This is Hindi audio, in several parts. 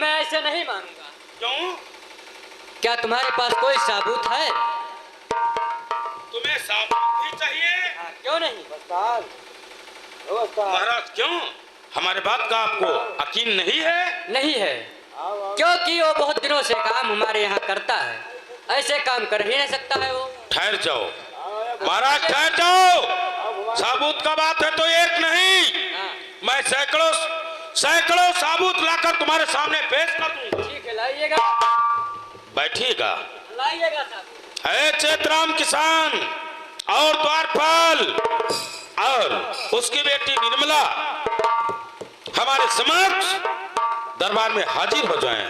मैं ऐसे नहीं मानूंगा। क्यों? क्या तुम्हारे पास कोई सबूत है? तुम्हें सबूत भी चाहिए? हाँ, क्यों नहीं? महाराज क्यों? हमारे बात का आपको यकीन नहीं है? नहीं है, क्योंकि वो बहुत दिनों से काम हमारे यहाँ करता है, ऐसे काम कर ही नहीं सकता है वो। ठहर जाओ महाराज, ठहर जाओ। सबूत का बात है तो एक नहीं, मैं सैकड़ों सैकड़ों सबूत लाकर तुम्हारे सामने पेश कर दूंगा। ठीक है, लाइएगा। बैठिएगा। लाइएगा साहब। है चेतराम किसान और द्वारपाल और उसकी बेटी निर्मला हमारे समक्ष दरबार में हाजिर हो जाएं।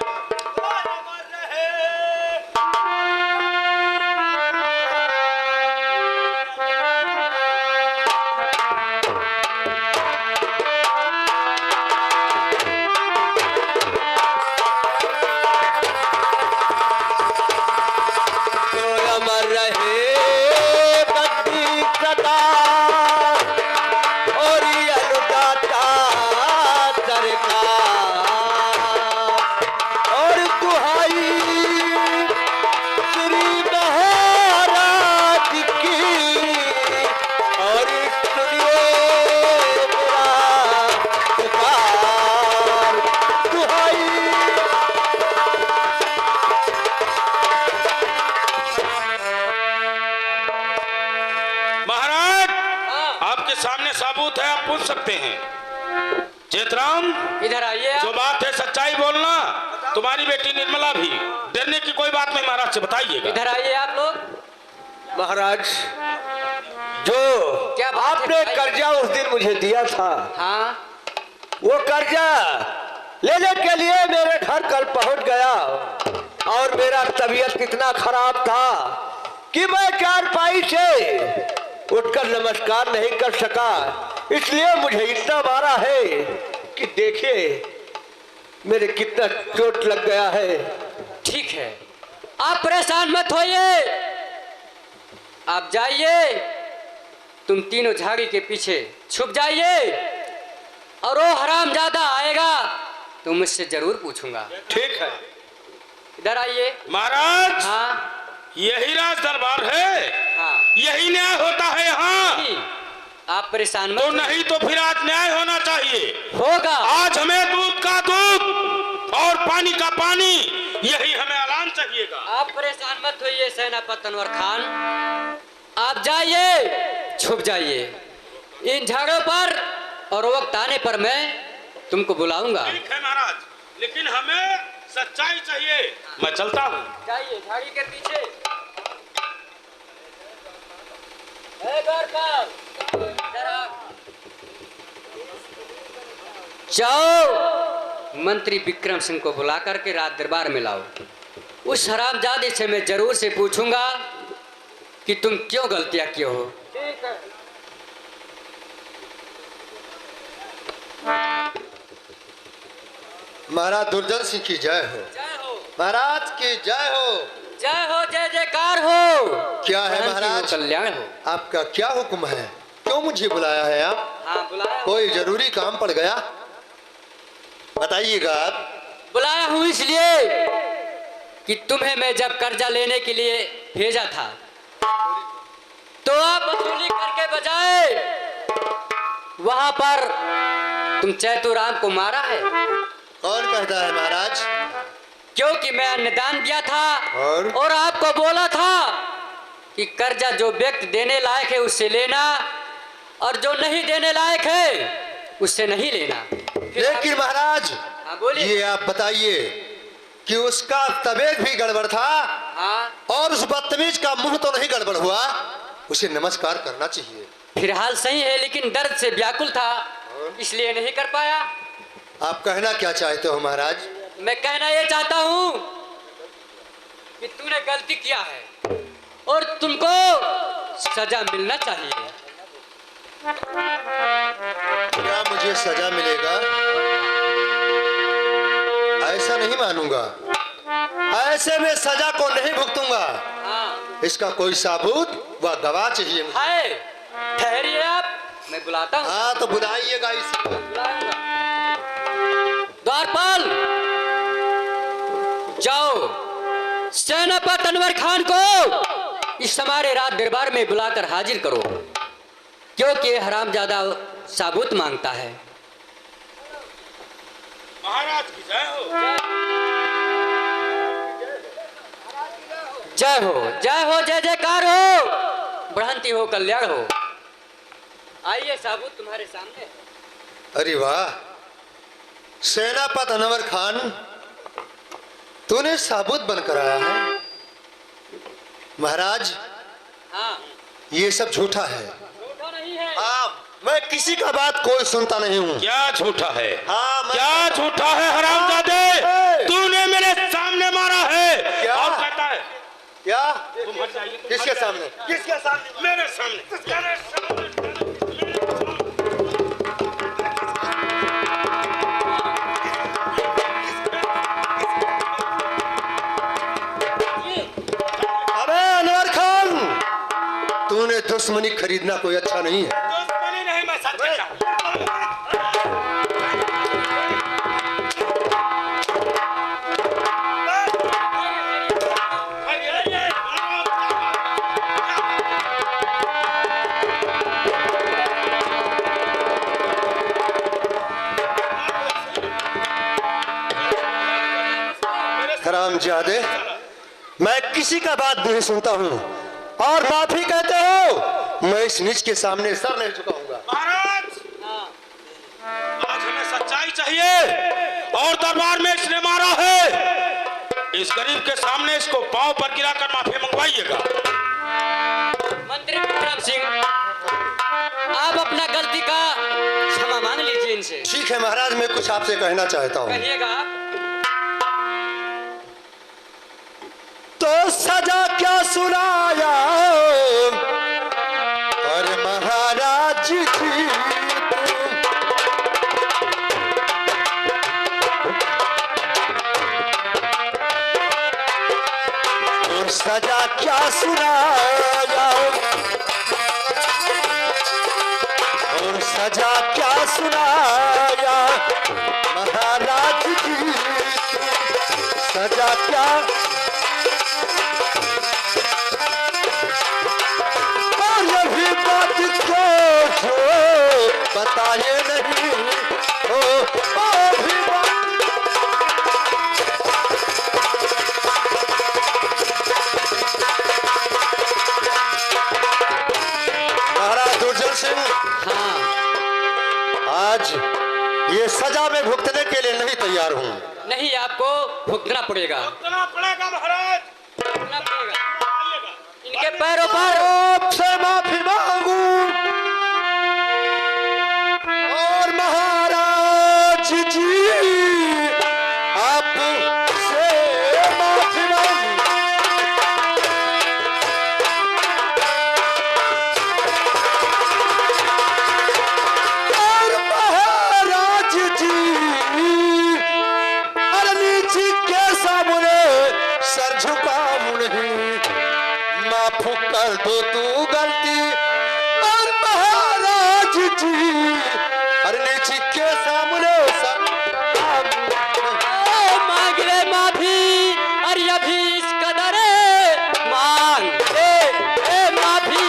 सामने सबूत है, आप पूछ सकते हैं। चेतराम इधर आइए। जो बात है सच्चाई बोलना। तुम्हारी बेटी निर्मला भी, डरने की कोई बात नहीं, महाराज से बताइएगा। इधर आइए आप लोग। महाराज, जो क्या आपने कर्जा उस दिन मुझे दिया था, हाँ, वो कर्जा लेने के लिए मेरे घर कल पहुंच गया और मेरा तबीयत इतना खराब था कि मैं चारपाई से उठकर नमस्कार नहीं कर सका, इसलिए मुझे इतना मारा है कि देखिए मेरे कितना चोट लग गया है। ठीक है, आप परेशान मत होइए, आप जाइए, तुम तीनों झाड़ी के पीछे छुप जाइए और वो हरामजादा आएगा तो मुझसे जरूर पूछूंगा। ठीक है, इधर आइए। महाराज, हाँ, यही राज दरबार है, हाँ, यही न्याय होता है यहाँ। आप परेशान मत तो नहीं तो फिर आज न्याय होना चाहिए। होगा। आज हमें दूध का दूध और पानी का पानी, यही हमें ऐलान चाहिएगा। आप परेशान मत होइए सेनापति अनवर खान, आप जाइए, छुप जाइए इन झाड़ों पर और वक्त आने पर मैं तुमको बुलाऊंगा। ठीक है महाराज, लेकिन हमें सच्चाई चाहिए। मैं चलता हूँ। जाइए झाड़ी के पीछे। जाओ, मंत्री विक्रम सिंह को बुला करके रात दरबार में लाओ। उस हरामजादे से मैं जरूर से पूछूंगा कि तुम क्यों गलतियां किए हो। ठीक है। महाराज दुर्जन सिंह की जय हो। जय हो महाराज की जय हो। जय हो, जय जयकार हो। क्या है महाराज? कल्याण हो। आपका क्या हुक्म है? क्यों मुझे बुलाया है आप? हाँ, बुलाया। कोई जरूरी काम पड़ गया? बताइएगा आप। बुलाया हूँ इसलिए कि तुम्हें मैं जब कर्जा लेने के लिए भेजा था तो आप वसूली करके बजाय वहां पर तुम चैतुराम को मारा है। कौन कहता है महाराज? क्योंकि मैं अन्नदान दिया था और आपको बोला था कि कर्जा जो व्यक्ति देने लायक है उससे लेना और जो नहीं देने लायक है उससे नहीं लेना। लेकिन महाराज, हाँ, बोलिए। ये आप बताइए कि उसका तबीयत भी गड़बड़ था। हाँ, और उस बदतमीज का मुंह तो नहीं गड़बड़ हुआ, उसे नमस्कार करना चाहिए। फिलहाल सही है लेकिन दर्द से व्याकुल था इसलिए नहीं कर पाया। आप कहना क्या चाहते हो महाराज? मैं कहना ये चाहता हूँ कि तूने गलती किया है और तुमको सजा मिलना चाहिए। क्या मुझे सजा मिलेगा? ऐसा नहीं मानूंगा, ऐसे में सजा को नहीं भुगतूंगा। हाँ, इसका कोई सबूत व गवाह चाहिए मुझे। है, ठहरिए आप, मैं बुलाता हूँ। हाँ तो बुलाइएगा इसे। द्वारपाल, सेनापति अनवर खान को इस हमारे रात दरबार में बुलाकर हाजिर करो, क्योंकि हरामजादा साबुत मांगता है। महाराज की जय हो। जय हो, जय हो, जय जयकार हो, बढ़ंती हो, कल्याण हो। आइए साबुत तुम्हारे सामने। अरे वाह, सेनापति अनवर खान, तूने साबुत बनकर आया है। महाराज, हाँ, ये सब झूठा है। झूठा नहीं है। हाँ, मैं किसी का बात कोई सुनता नहीं हूँ। क्या झूठा है? हाँ, मैं... क्या झूठा है हरामजादे? तूने मेरे सामने मारा है। क्या? और कहता है क्या? तुम हट जाइए। किसके सामने? किसके सामने? मेरे सामने। अबे अनवर खान, तूने दुश्मनी खरीदना कोई अच्छा नहीं है। दुश्मनी नहीं, मैं सच कहता हूं। हरामजादे, मैं किसी का बात नहीं सुनता हूँ और माफी कहते हो, मैं इस नीच के सामने सर नहीं झुकाऊंगा। महाराज, आज हमें सच्चाई चाहिए और दरबार में इसने मारा है। इस गरीब के सामने इसको पांव पर गिराकर माफी मंगवाइएगा। मंत्री विक्रम सिंह, आप अपना गलती का क्षमा मांग लीजिए इनसे। ठीक है महाराज, मैं कुछ आपसे कहना चाहता हूँ। कहिएगा। तो सजा क्या सुनाया और महाराज जी, और सजा क्या सुनाया और सजा क्या सुनाया महाराज जी, सजा क्या जो बताए नहीं ओ भी महाराज दुर्जन सिंह, हाँ, आज ये सजा में भुगतने के लिए नहीं तैयार हूँ। नहीं, आपको भुगतना पड़ेगा। भुगतना पड़ेगा महाराज, भुगतना पड़ेगा। आइएगा। इनके पैरों पर आपसे माफी मांगू और महाराज जी आपसे माफी मांगू। और महाराज जी नीच के सामने सर झुकाऊं नहीं, माफ कर दो तू गलती और महाराज जी नीच के सामने सर मांग ले माफी, और अभी इस कदर मांग ले माफी।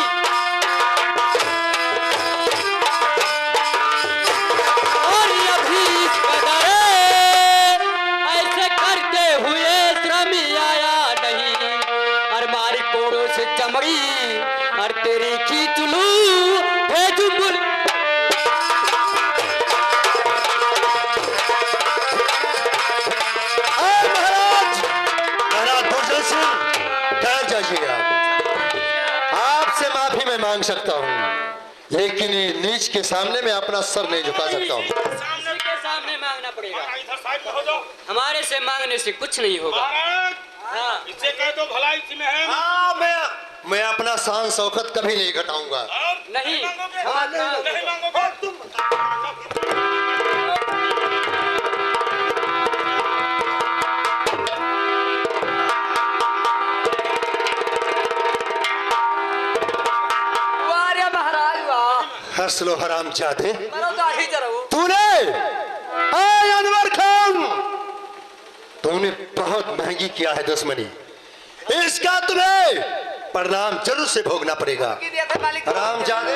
और अभी इस कदर ऐसे करते हुए श्रम आया नहीं, और मारी कोड़ों से चमड़ी और तेरी खींचलू भेजू मुल। महाराज, महाराज दुर्जन सिंह, ठहर जाइए। आपसे माफी मैं मांग सकता हूँ, लेकिन ये नीच के सामने मैं अपना सर नहीं झुका सकता हूँ। सामने के सामने मांगना पड़ेगा। इधर साइड में हो जाओ। हमारे से मांगने से कुछ नहीं होगा। महाराज, हाँ, इससे कह दो भलाई इसी में है। हाँ, मैं अपना शान शौकत कभी नहीं घटाऊंगा। अब नहीं, मांगोगे? हाँ, नहीं। नहीं मांगोगे तुम। हंस लो हरामजादे, तो तूने अनवर खान, तूने बहुत महंगी किया है दुश्मनी। इसका तुम्हें परिणाम जरूर से भोगना पड़ेगा। हराम जाने,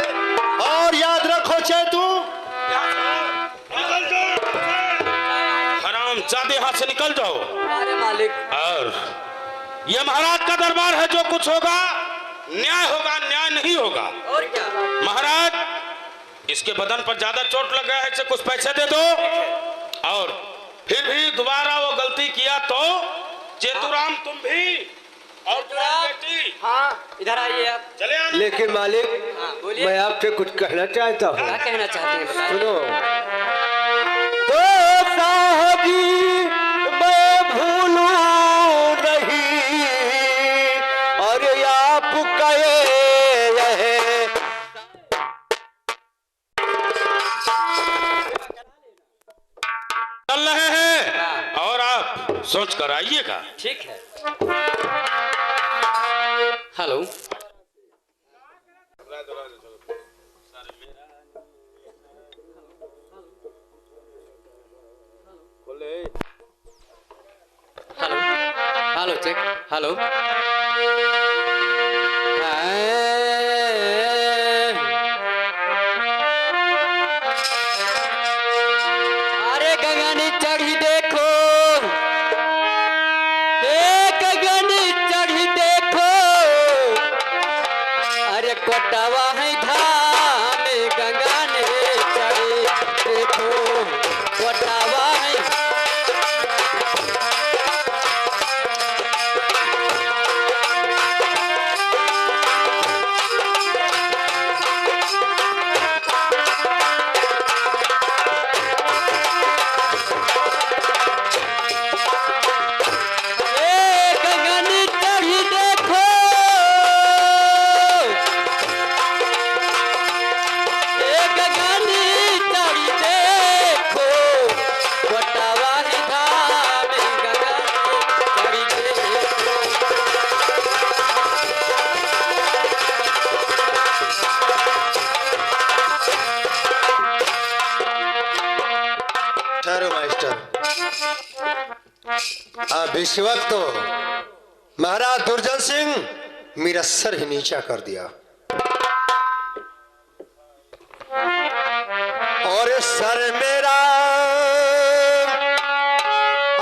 और याद रखो चैतू, निकल जाओ, हराम जादे हाथ से निकल जाओ। अरे मालिक, और ये महाराज का दरबार है, जो कुछ होगा न्याय होगा, न्याय नहीं होगा। और क्या? महाराज इसके बदन पर ज्यादा चोट लग गया है, इसे कुछ पैसे दे दो, और फिर भी दोबारा वो गलती किया तो चेतुराम तुम भी और तुम्हारी बेटी हाँ, इधर आइए आप। चले आना। लेकिन मालिक, हाँ, बोलिए। मैं आपसे कुछ कहना चाहता हूँ। क्या कहना चाहते हैं बताइए। सुनो, तो साहबी मैं भूलूं नहीं, और आप कहे रहे चल रहे हैं, और आप सोच कर आइएगा। ठीक है। Hello, hello, hello check, hello. अरे गगन चढ़ी देखो, गगन चढ़ी देखो, अरे कोटवा है धाम गगन चढ़ी देखो, कोटवा है। गगन चढ़ी देखो, गगन चढ़ी देखो, कोटवा है धाम गगन चढ़ी देखो। ठहरो मास्टर। अब इस वक्त तो महाराज दुर्जन सिंह मेरा सर ही नीचा कर दिया, और सर मेरा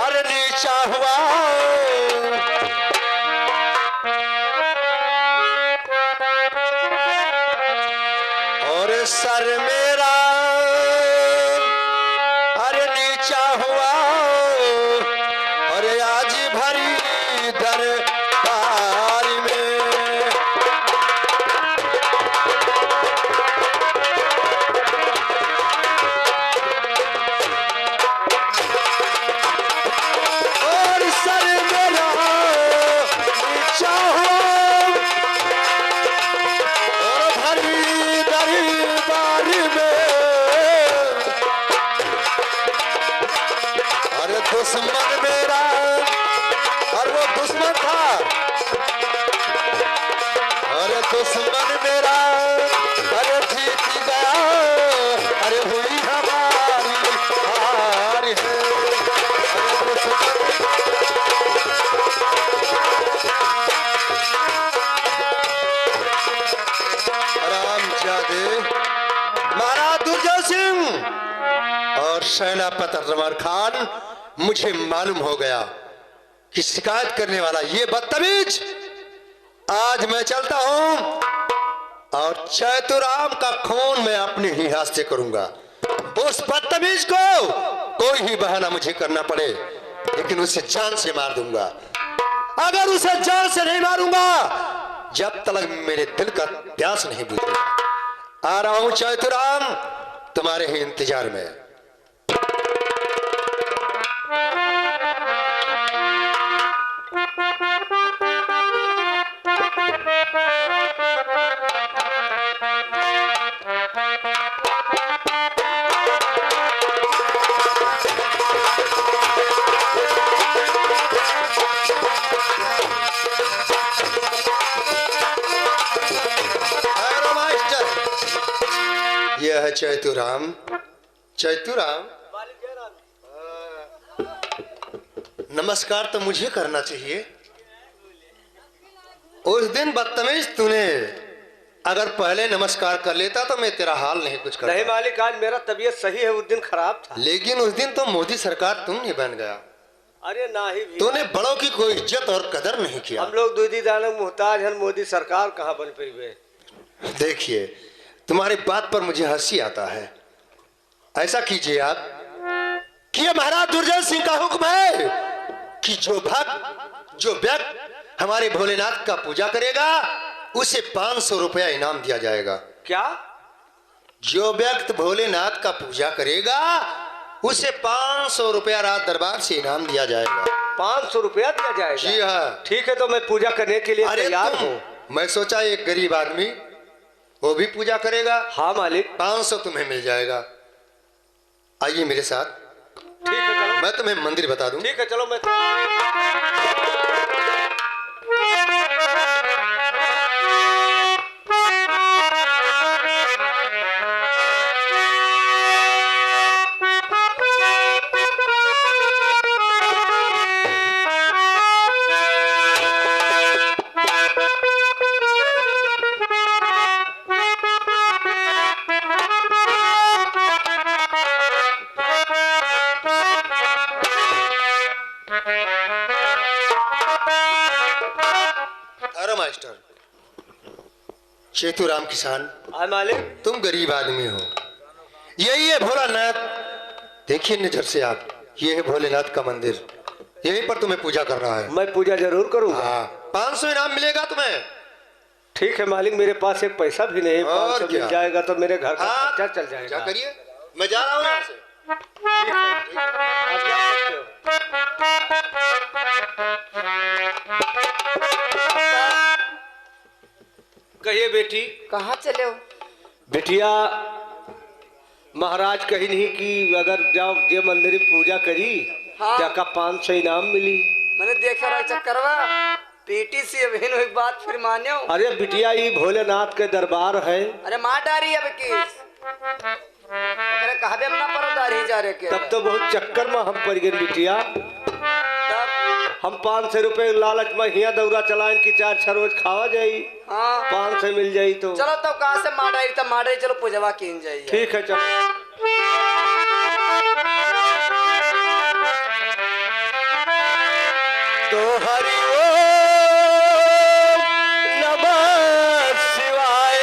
अरे नीचा हुआ, और सर मेरा अरे नीचा हुआ, और आज भरी दरबार में और सर मेरा नीचा हुआ, और भरी दरबार में, अरे दुश्मन मेरा, और वो दुश्मन था, अरे दुश्मन मेरा अरे जीत गया, अरे हुई हमारी हार है, अरे दुश्मन रामजादे महाराज दुर्जय सिंह और सेनापति रमर खान, मुझे मालूम हो गया कि शिकायत करने वाला ये बदतमीज, आज मैं चलता हूं और चैतुराम का खून मैं अपने ही हाथ से करूंगा। उस बदतमीज को कोई ही बहाना मुझे करना पड़े, लेकिन उसे जान से मार दूंगा। अगर उसे जान से नहीं मारूंगा, जब तक मेरे दिल का प्यास नहीं बुझेगा। आ रहा हूं चैतुराम, तुम्हारे ही इंतजार में। यह है चैतुराम। चैतुराम, नमस्कार तो मुझे करना चाहिए, उस दिन बदतमीज तूने अगर पहले नमस्कार कर लेता तो मैं तेरा हाल नहीं कुछ नहीं करता। मालिक, आज मेरा तबीयत सही है, उस दिन खराब था। लेकिन उस दिन तो मोदी सरकार तुम नहीं बन गया। अरे ना ही भी, तूने बड़ों की कोई इज्जत और कदर नहीं किया। हम लोग दूधी दाने मुहताज हैं, मोदी सरकार कहाँ बन पाई वे। देखिए, तुम्हारी बात पर मुझे हंसी आता है। ऐसा कीजिए आप कि ये महाराज दुर्जय सिंह का हुक्म है कि जो व्यक्ति हमारे भोलेनाथ का पूजा करेगा उसे 500 रुपया इनाम दिया जाएगा। क्या? जो व्यक्ति भोलेनाथ का पूजा करेगा उसे 500 रुपया रात दरबार से इनाम दिया जाएगा। 500 रुपया दिया जाएगा? जी हाँ। ठीक है, तो मैं पूजा करने के लिए अरे तैयार हूँ। मैं सोचा एक गरीब आदमी वो भी पूजा करेगा। हाँ मालिक। 500 तुम्हें मिल जाएगा। आइए मेरे साथ। ठीक है चलो। मैं तुम्हें मंदिर बता दूं। ठीक है चलो। मैं अरे मास्टर चेतुराम किसान, हाँ मालिक। तुम गरीब आदमी हो। यही है भोलानाथ। देखिए नजर से आप, ये है भोलेनाथ का मंदिर। यहीं पर तुम्हें पूजा करना है। मैं पूजा जरूर करूंगा। हाँ, 500 इनाम मिलेगा तुम्हें। ठीक है मालिक, मेरे पास एक पैसा भी नहीं। और 500 क्या? मिल जाएगा तो मेरे घर का हाँ, खर्चा चल जाएगा। क्या करिए, मैं जा रहा हूँ यहाँ से। ठीक है, आप जा सकते हो। कहिए बेटी। कहाँ चले हो? बेटिया, महाराज कही नहीं कि अगर जाओ ये मंदिर में पूजा करी हाँ। जाका 500 इनाम मिली। मैंने देखा रहा चक्करवा पीटी सी अभी एक बात फिर मान्यो। अरे बिटिया, ये भोलेनाथ के दरबार है। अरे माँ डारी अब किस अरे कहा भी अपना परोदारी जा रहे के तब तो बहुत चक्कर में हम पड़ गए बिटिया। तब हम 500 रुपए लालच में हिया दौरा चलाएं कि 4 रोज खावा जाई। हाँ 500 मिल जाई तो चलो तब कहाँ से माँ डारी तब माँ डारी चलो पूजवा की जाइए। ठीक है चलो। तो हरि ओम नमः शिवाय,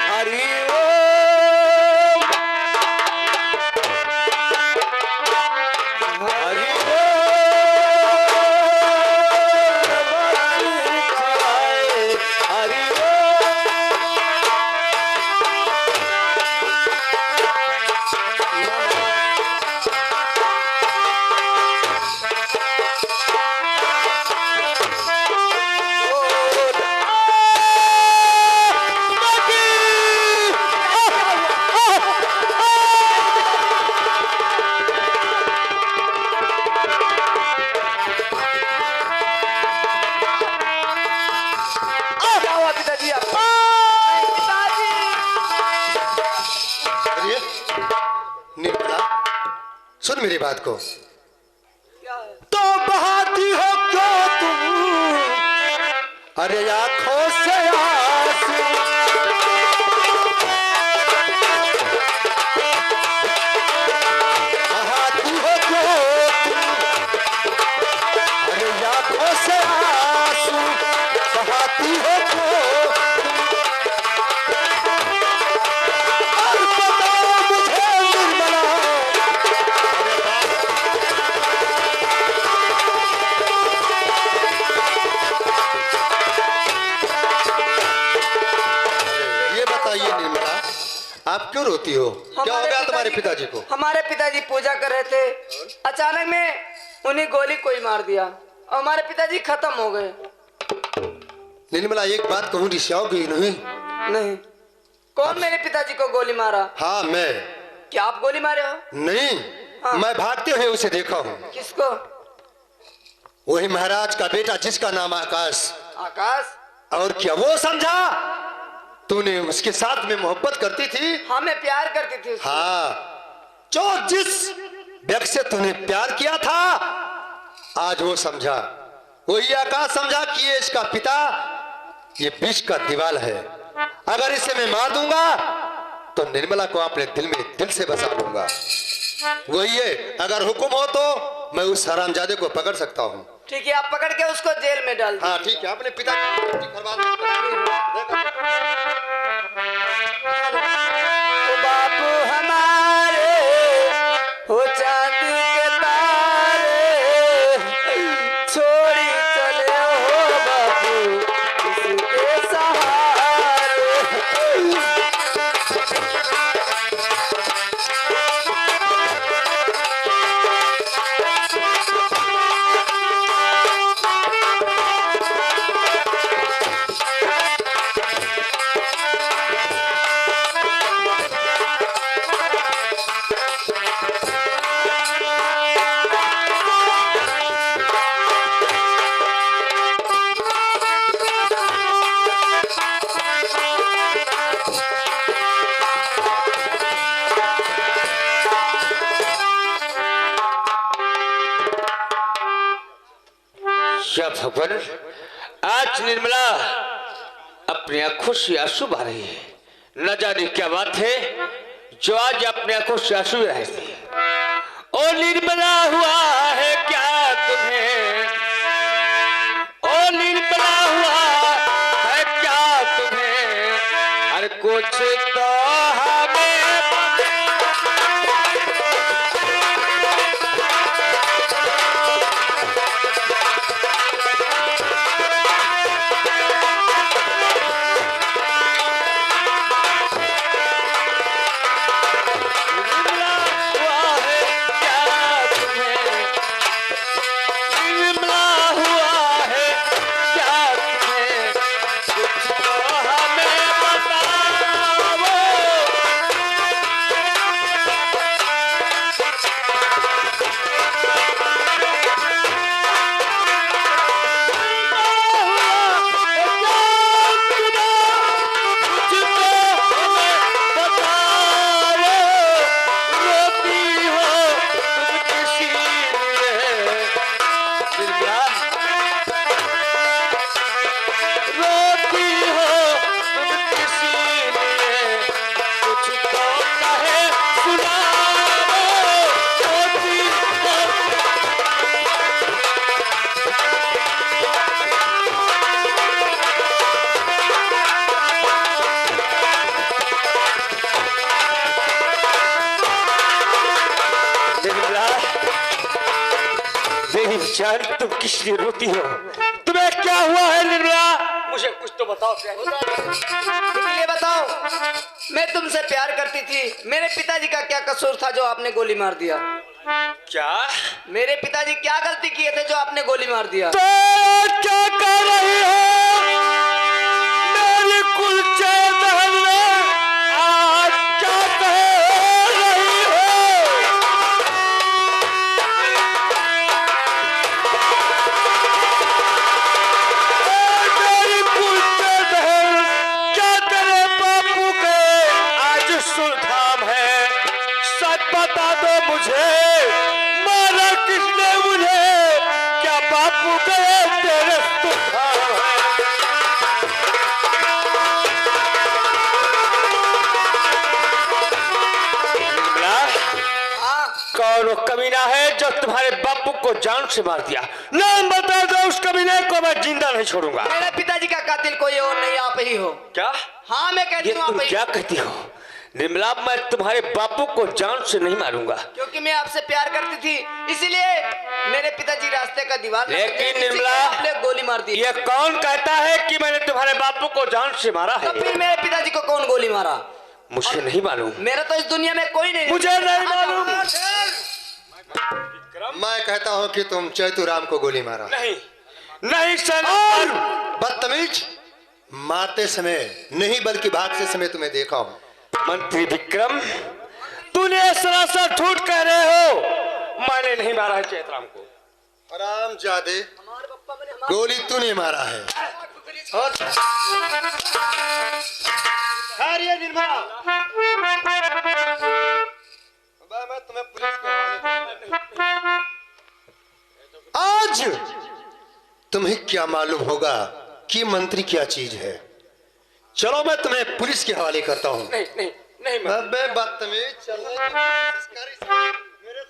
हरि ओम, हरि ओम नमः शिवाय, हरि क्या हुआ पिताजी? आप पिताजी अरे निर्मला, सुन मेरी बात को। क्या है? तो बहाती हो क्यों तुम, अरे आंखों से आंसू, बहाती हो क्यों तुम, अरे आंखों से आंसू, बहाती हो क्यों और बताओ मुझे निर्मला। ये बताइए निर्मला, आप क्यों रोती हो? क्या हो गया तुम्हारे पिताजी को? हमारे पिताजी पूजा कर रहे थे, अचानक में उन्हें गोली कोई मार दिया और हमारे पिताजी खत्म हो गए। निर्मला एक बात कहूँ, रिसाओगी नहीं? नहीं। कौन मेरे पिताजी को गोली मारा? हाँ मैं। क्या आप गोली मारे हो? नहीं, हाँ। मैं भागते हुए उसे देखा हूँ। किसको? वही महाराज का बेटा जिसका नाम आकाश। आकाश? और क्या वो समझा तूने उसके साथ में मोहब्बत करती थी? हाँ मैं प्यार करती थी उसको। हाँ, जो जिस व्यक्ति से तूने प्यार किया था आज वो समझा, वही आकाश समझा कि ये इसका पिता ये विष का दीवाल है। अगर इसे मैं मार दूंगा तो निर्मला को अपने दिल में दिल से बसा लूंगा। वही है, अगर हुक्म हो तो मैं उस हरामजादे को पकड़ सकता हूँ। ठीक है, आप पकड़ के उसको जेल में डाल दीजिए। हाँ ठीक है, अपने पिता ओ बापू हमारे हो चांदी के तारे, छोड़ी चले हो बापू किसके सहारे। क्या भगवान, आज निर्मला अपनी आंखों से आंसू बहा रही है। न जाने क्या बात है जो आज अपने आंखों से आंसू बहा रही है। ओ निर्मला हुआ है क्या तुम्हें, ओ निर्मला हुआ है क्या तुम्हें, हर कुछ तो हमें जान तुम किस लिए रोती हो? तुम्हें क्या हुआ है निर्मला? मुझे कुछ तो बताओ। ये बताओ, मैं तुमसे प्यार करती थी, मेरे पिताजी का क्या कसूर था जो आपने गोली मार दिया? क्या मेरे पिताजी क्या गलती किए थे जो आपने गोली मार दिया? तो क्या कर रही हो मेरी कुलचे बहन में? आज क्या कह रही हो? मेरी कुलचे बहन क्या करे बापू के आज सुल्तान है, सच बता दो मुझे, मारा किसने मुझे? क्या बापू गए तेरे सुल्तान है? कौन वो कमीना है जो तुम्हारे बापू को जान से मार दिया? नाम बता दो उस कमीने को, मैं जिंदा नहीं छोड़ूंगा। मेरे पिताजी का कातिल कोई और नहीं, आप ही हो। क्या? हाँ मैं कहती ये हूँ आप तुम ही। क्या कहती हो निर्मला? मैं तुम्हारे बापू को जान से नहीं मारूंगा। क्योंकि मैं आपसे प्यार करती थी, इसीलिए मेरे पिताजी रास्ते का दीवार लेकिन निर्मला, आपने गोली मार दी। ये कौन कहता है कि मैंने तुम्हारे बापू को जान से मारा है? तो फिर मेरे पिताजी को कौन गोली मारा? मुझे नहीं मालूम। मेरा तो इस दुनिया में कोई नहीं। मुझे नहीं मालूम। मैं कहता हूँ कि तुम चैतुराम को गोली मारा। नहीं नहीं सर। बदतमीज, मारते समय नहीं बल्कि भागते समय तुम्हें देखा हूँ। मंत्री विक्रम, तूने सरासर झूठ कह रहे हो। मैंने नहीं मारा है चैतराम को। हरामजादे, गोली तूने मारा है। निर्मला, मैं तुम्हें पुलिस के हवाले। आज तुम्हें क्या मालूम होगा कि मंत्री क्या चीज है। चलो मैं तुम्हें पुलिस के हवाले करता हूँ। नहीं नहीं नहीं मैं अबे बदतमीज, चलो मेरे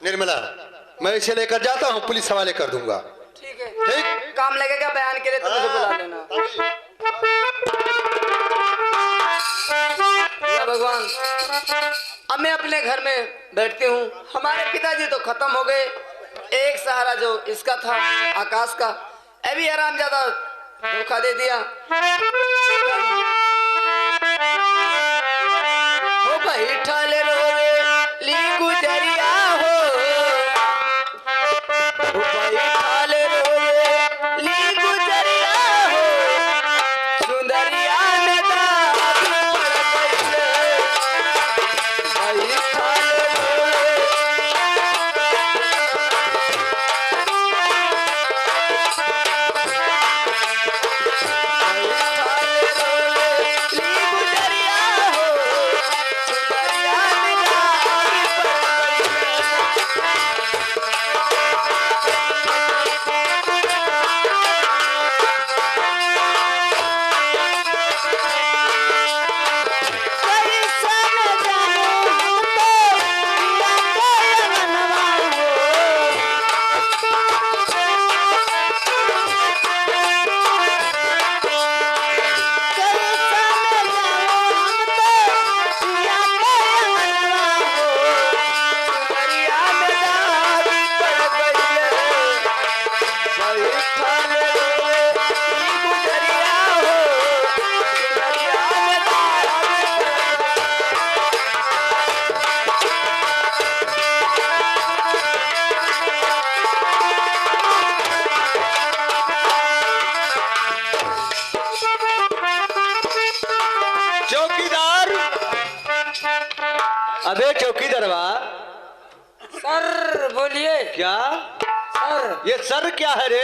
निर्मला, मैं इसे लेकर जाता हूँ, पुलिस हवाले कर दूंगा। ठीक है, ठीक। काम लगेगा बयान के लिए तो मुझे बुला लेना। या भगवान, अब मैं अपने घर में बैठती हूँ। हमारे पिताजी तो खत्म हो गए, एक सहारा जो इसका था आकाश का, अभी आराम ज्यादा धोखा दे दिया। हो बैठा ले रोवे ली गुजरिया हो, हो बैठा ले रोवे ली गुजरिया हो, सुंदरिया में दाग पड़ गई, बैठा ले रोवे। चौकीदार, अबे चौकीदारवा। सर बोलिए। क्या सर ये सर क्या है रे?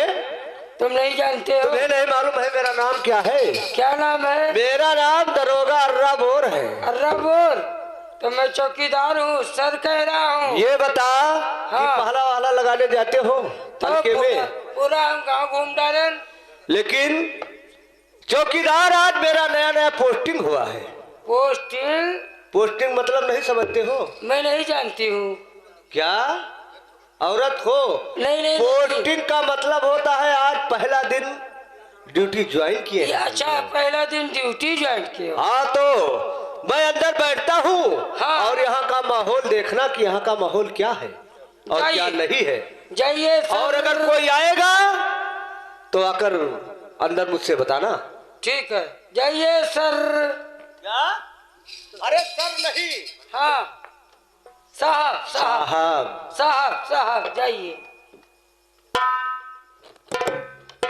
तुम नहीं जानते हो? तुम्हें नहीं मालूम है मेरा नाम क्या है? क्या नाम है? मेरा नाम दरोगा अर्रा बोर है। अर्रा बोर? तो मैं चौकीदार हूँ, सर कह रहा हूँ। ये बता हाँ। कि पहला वाला लगाने जाते हो तो हल्के में, पूरा हम गाँव घूम डाले। लेकिन चौकीदार आज मेरा नया नया पोस्टिंग हुआ है। पोस्टिंग? पोस्टिंग मतलब नहीं समझते हो? मैं नहीं जानती हूँ। क्या औरत हो? नहीं नहीं पोस्टिंग का मतलब होता है आज पहला दिन ड्यूटी ज्वाइन किए ये हैं। अच्छा, पहला दिन ड्यूटी ज्वाइन किए हो? हाँ, तो मैं अंदर बैठता हूँ हाँ। और यहाँ का माहौल देखना कि यहाँ का माहौल क्या है और जाइए। क्या नहीं है। जाइए सर। और अगर कोई आएगा तो आकर अंदर मुझसे बताना। ठीक है, जाइए सर। क्या? अरे सर नहीं, हाँ साहब साहब साहब। साहब साहब जाइए।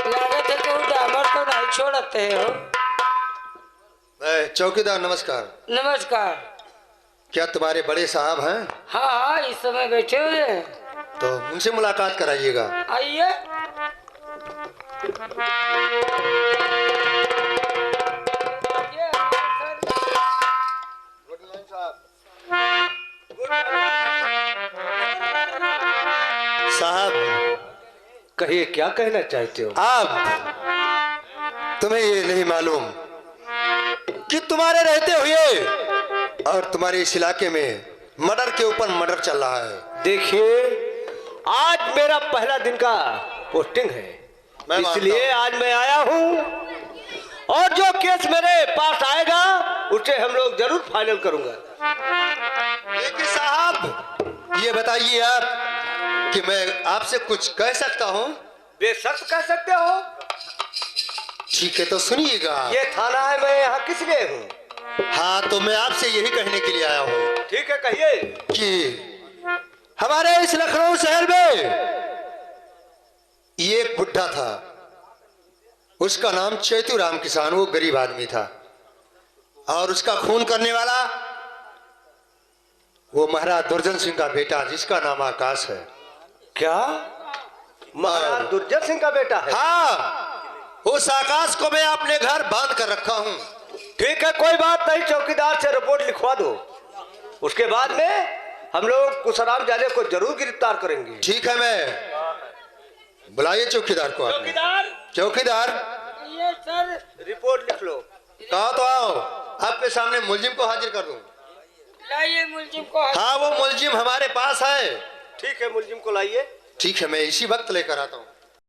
लागत है कि डामर तो नहीं छोड़ते हो। चौकीदार नमस्कार। नमस्कार। क्या तुम्हारे बड़े साहब हैं? हाँ हाँ, इस समय बैठे हुए हैं। तो उनसे मुलाकात कराइएगा। आइए। साहब, कहिए क्या कहना चाहते हो? आप तुम्हें ये नहीं मालूम कि तुम्हारे रहते हुए और तुम्हारे इस इलाके में मर्डर के ऊपर मर्डर चल रहा है। देखिए, आज मेरा पहला दिन का पोस्टिंग है, मैं मानता इसलिए हूं। आज मैं आया हूँ और जो केस मेरे पास आएगा उसे हम लोग जरूर फाइनल करूंगा। लेकिन साहब, ये बताइए आप कि मैं आपसे कुछ कह सकता हूँ? बेशक कह सकते हो। ठीक है, तो सुनिएगा। ये थाना है, मैं यहाँ किस लिए हूँ? हाँ, तो मैं आपसे यही कहने के लिए आया हूँ ठीक है, कहिए। कि हमारे इस लखनऊ शहर में ये एक बुढ़ा था, उसका नाम चैतू राम किसान, वो गरीब आदमी था, और उसका खून करने वाला वो महाराज दुर्जन सिंह का बेटा जिसका नाम आकाश है। क्या महाराज दुर्जन सिंह का बेटा है? हाँ, उस आकाश को मैं अपने घर बांध कर रखा हूँ। ठीक है, कोई बात नहीं, चौकीदार से रिपोर्ट लिखवा दो। उसके बाद में हम लोग कुशराम जादे को जरूर गिरफ्तार करेंगे। ठीक है, मैं बुलाइए चौकीदार को। चौकीदार ये सर रिपोर्ट लिख लो। कहा तो आओ, आपके सामने मुलजिम को हाजिर कर दूं। लाइए मुलजिम को। हाँ, वो मुलजिम हमारे पास है। ठीक है, मुलजिम को लाइए। ठीक है, मैं इसी वक्त लेकर आता हूँ।